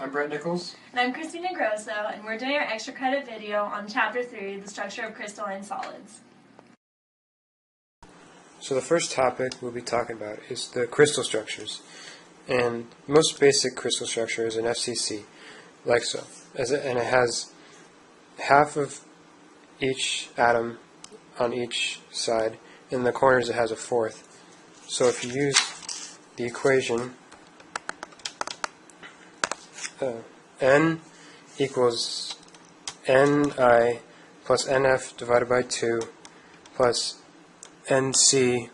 I'm Brett Nichols. And I'm Christina Grosso, and we're doing our extra credit video on Chapter 3, the structure of crystalline solids. So the first topic we'll be talking about is the crystal structures. And most basic crystal structure is an FCC, like so. And it has half of each atom on each side. In the corners it has a fourth. So if you use the equation N equals Ni plus Nf divided by 2 plus Nc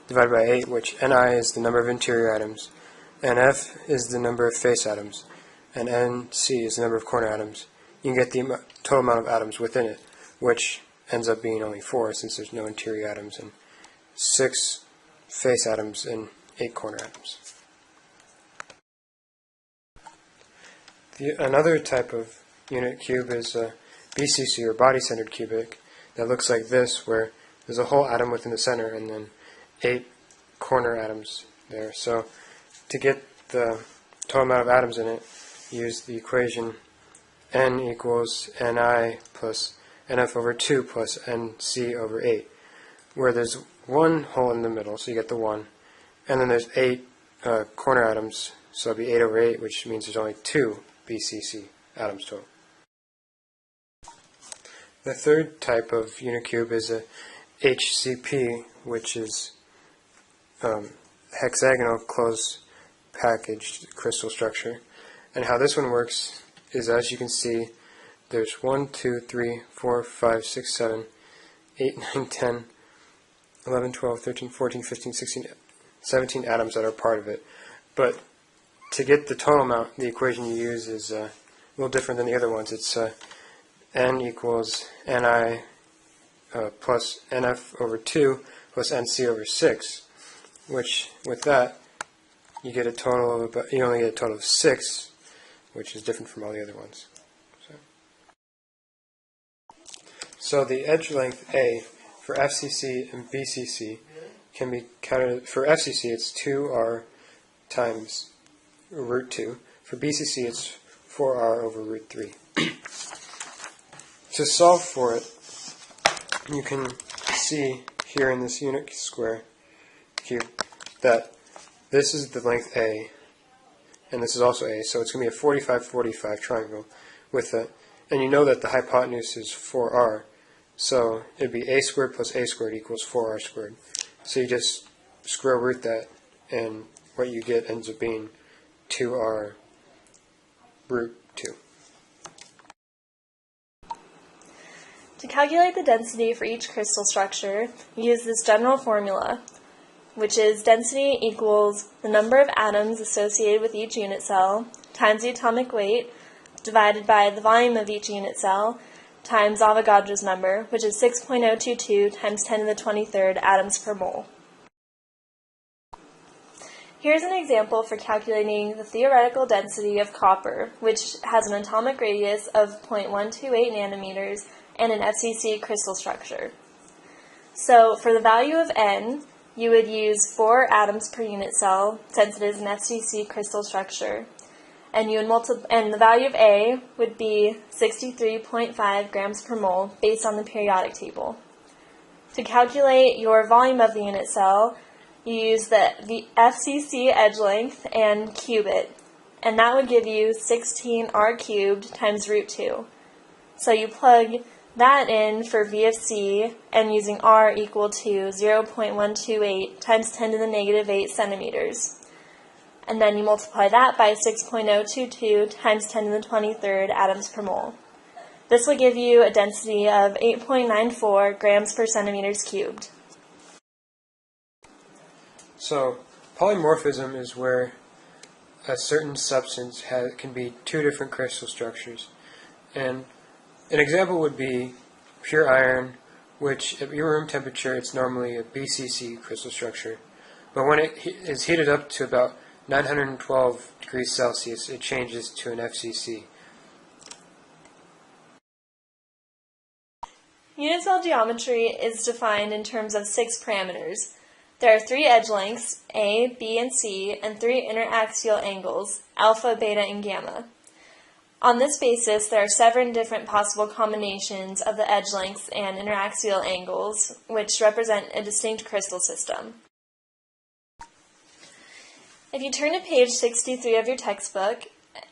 divided by 8, which Ni is the number of interior atoms, Nf is the number of face atoms, and Nc is the number of corner atoms. You can get the total amount of atoms within it, which ends up being only 4 since there's no interior atoms, and 6 face atoms and 8 corner atoms. Another type of unit cube is a BCC, or body-centered cubic, that looks like this, where there's a whole atom within the center and then 8 corner atoms there. So to get the total amount of atoms in it, use the equation N equals Ni plus Nf over 2 plus Nc over 8, where there's one hole in the middle, so you get the 1, and then there's 8 corner atoms, so it'll be 8 over 8, which means there's only 2 BCC atoms total. The third type of unicube is a HCP, which is hexagonal closed packaged crystal structure. And how this one works is, as you can see, there's 1, 2, 3, 4, 5, 6, 7, 8, 9, 10, 11, 12, 13, 14, 15, 16, 17 atoms that are part of it. But to get the total amount, the equation you use is a little different than the other ones. It's N equals Ni plus Nf over 2 plus Nc over 6, which with that you get a total of you only get a total of 6, which is different from all the other ones. So the edge length A for FCC and BCC can be counted. For FCC it's 2r times root 2. For BCC it's 4r over root 3. To solve for it, you can see here in this unit square cube that this is the length A, and this is also A, so it's going to be a 45-45 triangle with it. And you know that the hypotenuse is 4r, so it'd be a squared plus a squared equals 4r squared. So you just square root that, and what you get ends up being 2r root 2. To calculate the density for each crystal structure, we use this general formula, which is density equals the number of atoms associated with each unit cell times the atomic weight divided by the volume of each unit cell times Avogadro's number, which is 6.022 times 10 to the 23rd atoms per mole. Here's an example for calculating the theoretical density of copper, which has an atomic radius of 0.128 nanometers and an FCC crystal structure. So for the value of N, you would use 4 atoms per unit cell, since it is an FCC crystal structure. And you would and the value of A would be 63.5 grams per mole based on the periodic table. To calculate your volume of the unit cell, you use the FCC edge length and cube it, and that would give you 16r cubed times root 2. So you plug that in for V of C, and using r equal to 0.128 times 10 to the negative 8 centimeters. And then you multiply that by 6.022 times 10 to the 23rd atoms per mole. This will give you a density of 8.94 grams per centimeters cubed. So polymorphism is where a certain substance can be 2 different crystal structures. And an example would be pure iron, which at your room temperature it's normally a BCC crystal structure. But when it is heated up to about 912 degrees Celsius, it changes to an FCC. Unicel geometry is defined in terms of 6 parameters. There are 3 edge lengths, A, B, and C, and 3 interaxial angles, alpha, beta, and gamma. On this basis, there are 7 different possible combinations of the edge lengths and interaxial angles, which represent a distinct crystal system. If you turn to page 63 of your textbook,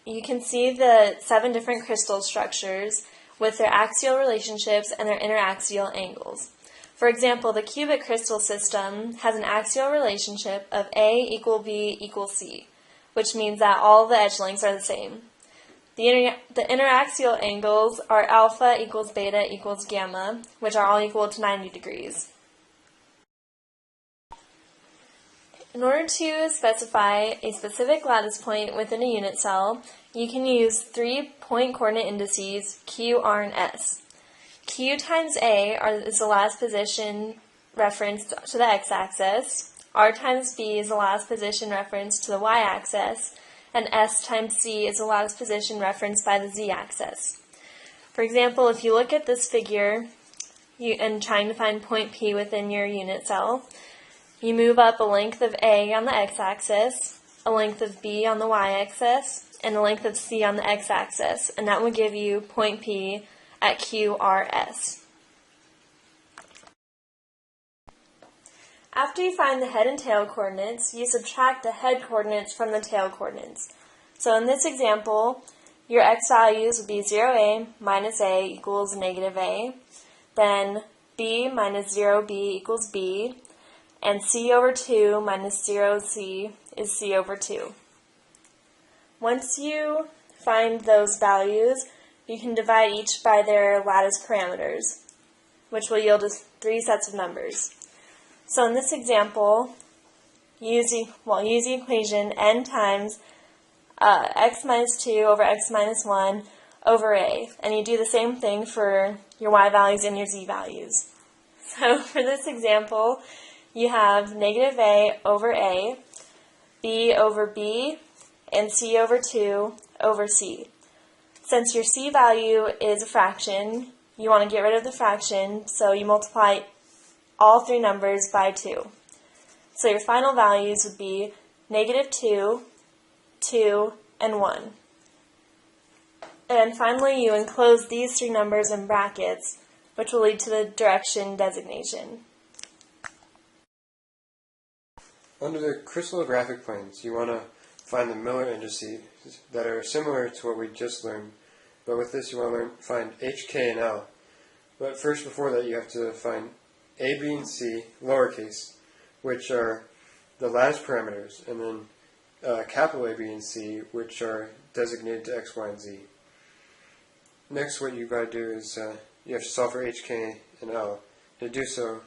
you can see the 7 different crystal structures with their axial relationships and their interaxial angles. For example, the cubic crystal system has an axial relationship of A equal B equals C, which means that all the edge lengths are the same. The interaxial angles are alpha equals beta equals gamma, which are all equal to 90 degrees. In order to specify a specific lattice point within a unit cell, you can use 3 point coordinate indices, Q, R, and S. Q times A is the last position referenced to the x-axis, R times B is the last position referenced to the y-axis, and S times C is the last position referenced by the z-axis. For example, if you look at this figure and trying to find point P within your unit cell, you move up a length of A on the x-axis, a length of B on the y-axis, and a length of C on the x-axis, and that will give you point P at QRS. After you find the head and tail coordinates, you subtract the head coordinates from the tail coordinates. So in this example, your x values would be 0a minus a equals negative a, then b minus 0b equals b, and c over 2 minus 0c is c over 2. Once you find those values, you can divide each by their lattice parameters, which will yield us 3 sets of numbers. So in this example, use the equation n times x minus 2 over x minus 1 over a, and you do the same thing for your y values and your z values. So for this example, you have negative a over a, b over b, and c over 2 over c. Since your c value is a fraction, you want to get rid of the fraction, so you multiply all 3 numbers by 2. So your final values would be negative 2, 2, and 1. And finally, you enclose these 3 numbers in brackets, which will lead to the direction designation. Under the crystallographic planes, you want to find the Miller indices that are similar to what we just learned, but with this you want to find H, K, and L. But first, before that, you have to find A, B, and C, lowercase, which are the lattice parameters, and then capital A, B, and C, which are designated to X, Y, and Z. Next, what you've got to do is you have to solve for H, K, and L. To do so,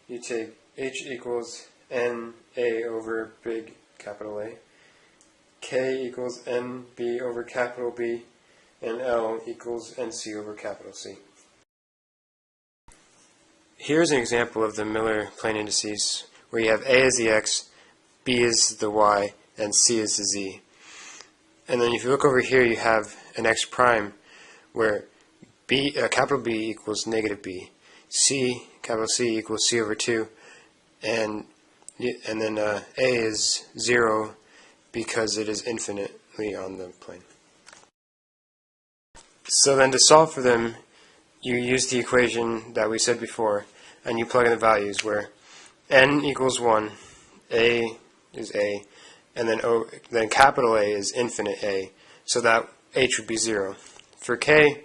you take H equals NA over big capital A, K equals NB over capital B, and L equals NC over capital C. Here's an example of the Miller plane indices where you have A as the X, B is the Y, and C is the Z. And then if you look over here, you have an X prime where capital B equals negative B, capital C equals C over 2, and then A is 0 because it is infinitely on the plane. So then to solve for them, you use the equation that we said before, and you plug in the values where n equals 1, A is A, and then capital A is infinite A, so that H would be 0. For K,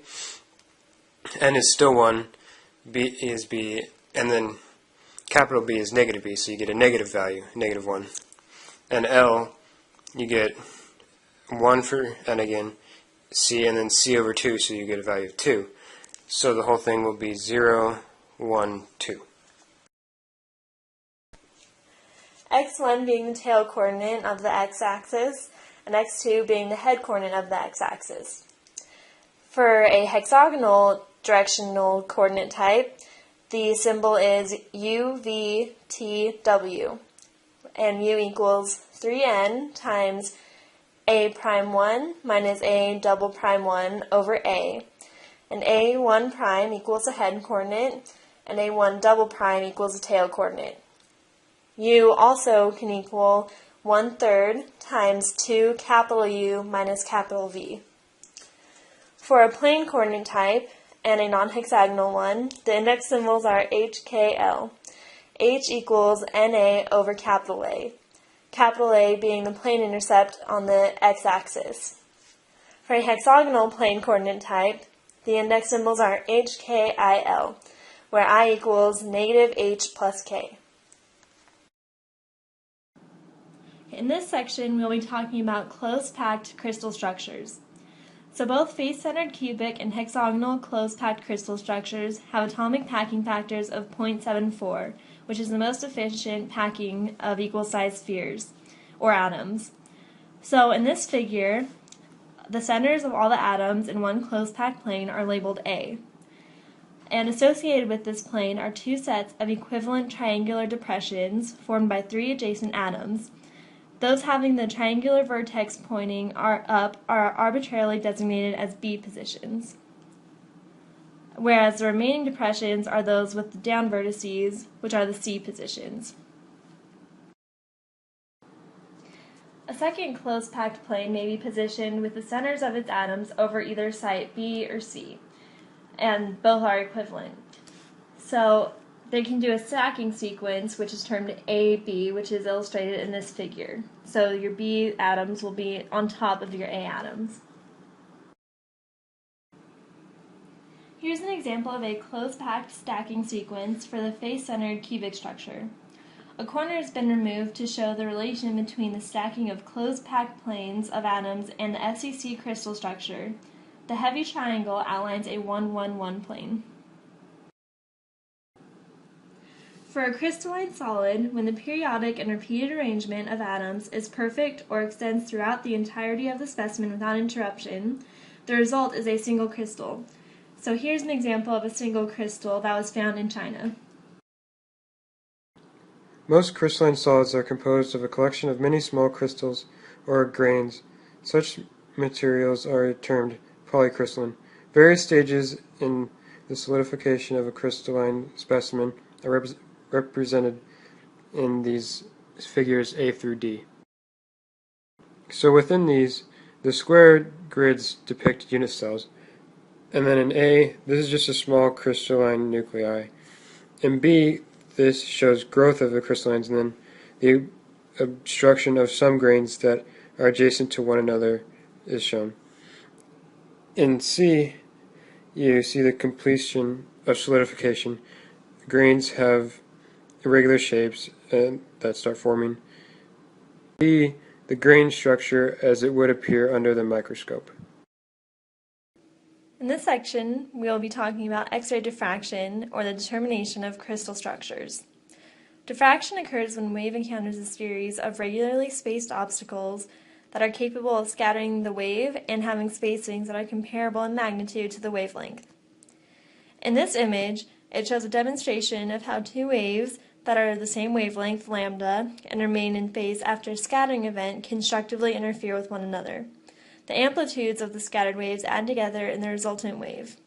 n is still 1, B is B, and then capital B is negative B, so you get a negative value, negative 1. And L, you get 1 for n again, C, and then C over 2, so you get a value of 2. So the whole thing will be 0, 1, 2. x1 being the tail coordinate of the x-axis, and x2 being the head coordinate of the x-axis. For a hexagonal directional coordinate type, the symbol is U, V, T, W, and U equals 3n times A prime 1 minus A double prime 1 over A, and A1 prime equals the head coordinate, and A1 double prime equals the tail coordinate. U also can equal 1/3 times 2 capital U minus capital V. For a plane coordinate type and a non-hexagonal one, the index symbols are HKL. H equals NA over capital A being the plane intercept on the x-axis. For a hexagonal plane coordinate type, the index symbols are HKIL, where I equals negative H plus K. In this section, we'll be talking about close-packed crystal structures. So both face-centered cubic and hexagonal close-packed crystal structures have atomic packing factors of 0.74, which is the most efficient packing of equal-sized spheres, or atoms. So in this figure, the centers of all the atoms in one close-packed plane are labeled A. And associated with this plane are two sets of equivalent triangular depressions formed by three adjacent atoms. Those having the triangular vertex pointing up are arbitrarily designated as B positions, whereas the remaining depressions are those with the down vertices, which are the C positions. A second close-packed plane may be positioned with the centers of its atoms over either site B or C, and both are equivalent. So they can do a stacking sequence, which is termed AB, which is illustrated in this figure. So your B atoms will be on top of your A atoms. Here's an example of a close-packed stacking sequence for the face-centered cubic structure. A corner has been removed to show the relation between the stacking of closed-packed planes of atoms and the FCC crystal structure. The heavy triangle outlines a 1-1-1 plane. For a crystalline solid, when the periodic and repeated arrangement of atoms is perfect or extends throughout the entirety of the specimen without interruption, the result is a single crystal. So here's an example of a single crystal that was found in China. Most crystalline solids are composed of a collection of many small crystals or grains. Such materials are termed polycrystalline. Various stages in the solidification of a crystalline specimen are represented in these figures A through D. So within these, the square grids depict unit cells. And then in A, this is just a small crystalline nuclei. In B, this shows growth of the crystallines, and then the obstruction of some grains that are adjacent to one another is shown. In C, you see the completion of solidification. Grains have irregular shapes that start forming. D, the grain structure as it would appear under the microscope. In this section, we will be talking about X-ray diffraction, or the determination of crystal structures. Diffraction occurs when wave encounters a series of regularly spaced obstacles that are capable of scattering the wave and having spacings that are comparable in magnitude to the wavelength. In this image, it shows a demonstration of how two waves that are the same wavelength, lambda, and remain in phase after a scattering event constructively interfere with one another. The amplitudes of the scattered waves add together in the resultant wave.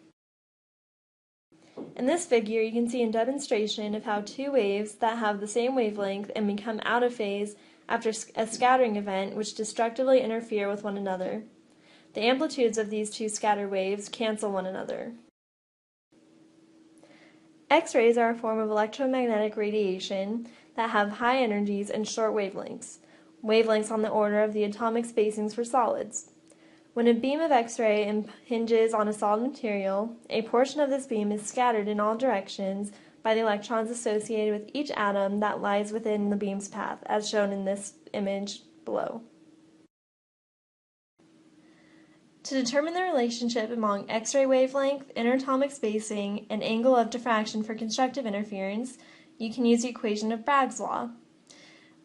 In this figure, you can see a demonstration of how two waves that have the same wavelength and become out of phase after a scattering event which destructively interfere with one another. The amplitudes of these two scattered waves cancel one another. X-rays are a form of electromagnetic radiation that have high energies and short wavelengths on the order of the atomic spacings for solids. When a beam of X-ray impinges on a solid material, a portion of this beam is scattered in all directions by the electrons associated with each atom that lies within the beam's path, as shown in this image below. To determine the relationship among X-ray wavelength, interatomic spacing, and angle of diffraction for constructive interference, you can use the equation of Bragg's law.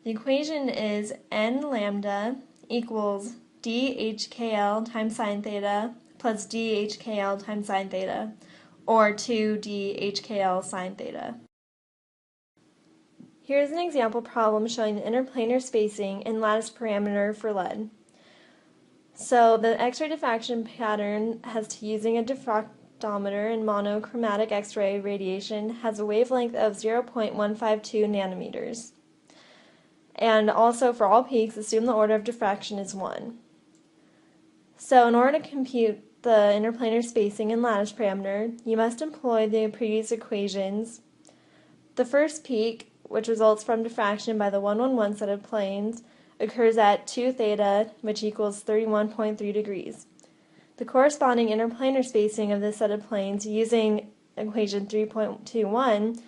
The equation is n lambda equals dHKL times sine theta plus dHKL times sine theta, or 2dHKL sine theta. Here's an example problem showing the interplanar spacing and lattice parameter for lead. So the X-ray diffraction pattern using a diffractometer in monochromatic X-ray radiation has a wavelength of 0.152 nanometers. And also for all peaks, assume the order of diffraction is 1. So in order to compute the interplanar spacing and lattice parameter, you must employ the previous equations. The first peak, which results from diffraction by the 111 set of planes, occurs at 2 theta, which equals 31.3 degrees. The corresponding interplanar spacing of this set of planes using equation 3.21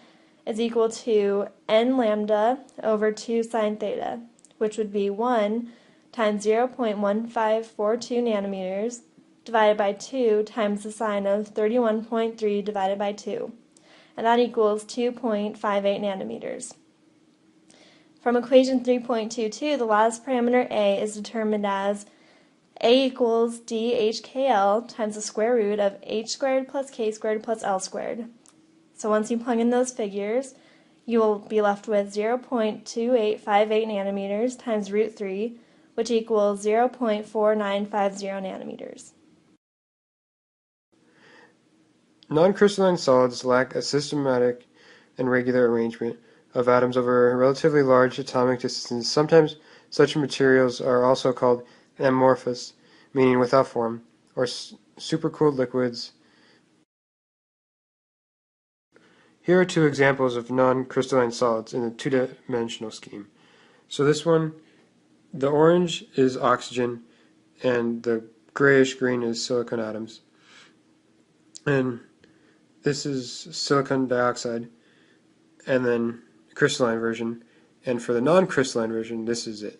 is equal to n lambda over 2 sine theta, which would be 1 times 0.1542 nanometers divided by 2 times the sine of 31.3 divided by 2, and that equals 2.58 nanometers. From equation 3.22, the lattice parameter A is determined as A equals DHKL times the square root of h squared plus k squared plus l squared. So once you plug in those figures, you will be left with 0.2858 nanometers times root 3, which equals 0.4950 nanometers. Non-crystalline solids lack a systematic and regular arrangement of atoms over a relatively large atomic distances. Sometimes such materials are also called amorphous, meaning without form, or supercooled liquids. Here are two examples of non-crystalline solids in a two-dimensional scheme. So this one, the orange is oxygen, and the grayish-green is silicon atoms. And this is silicon dioxide, and then crystalline version. And for the non-crystalline version, this is it.